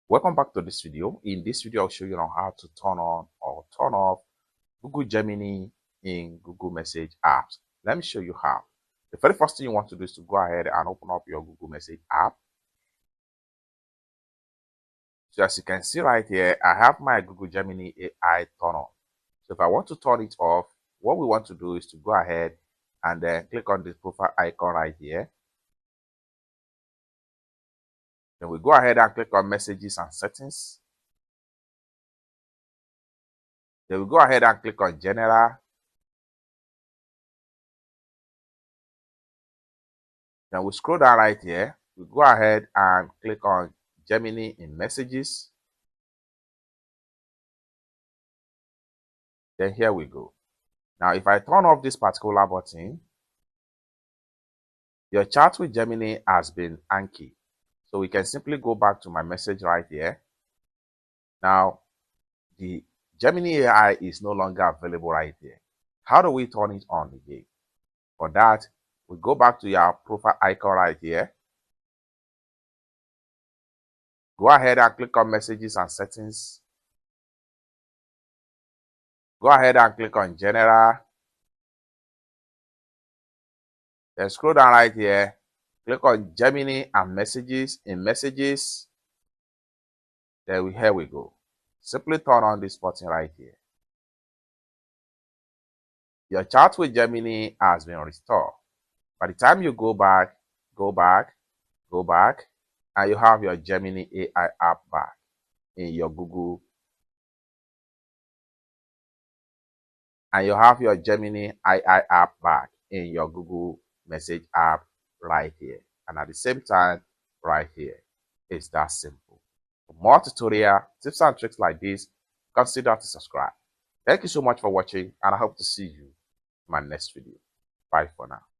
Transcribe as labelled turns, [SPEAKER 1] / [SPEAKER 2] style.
[SPEAKER 1] Welcome back to this video. In this video, I'll show you how to turn on or turn off Google Gemini in Google Message apps. Let me show you how. The very first thing you want to do is to go ahead and open up your Google Message app. So as you can see right here, I have my Google Gemini AI turn on. So if I want to turn it off, what we want to do is to go ahead and then click on this profile icon right here. Then we go ahead and click on Messages and Settings. Then we go ahead and click on General. Then we scroll down right here. We go ahead and click on Gemini in Messages. Then here we go. Now, if I turn off this particular button, your chat with Gemini has been anki. So we can simply go back to my message right here. Now, the Gemini AI is no longer available right here. How do we turn it on again? For that, we go back to your profile icon right here. Go ahead and click on Messages and Settings. Go ahead and click on General. Then scroll down right here. Click on Gemini and Messages in Messages. Here we go. Simply turn on this button right here. Your chat with Gemini has been restored. By the time you go back, and you have your Gemini AI app back in your Google. And you have your Gemini AI app back in your Google Message app right here. And at the same time, right here. It's that simple. For more tutorial, tips and tricks like this, consider to subscribe. Thank you so much for watching, and I hope to see you in my next video. Bye for now.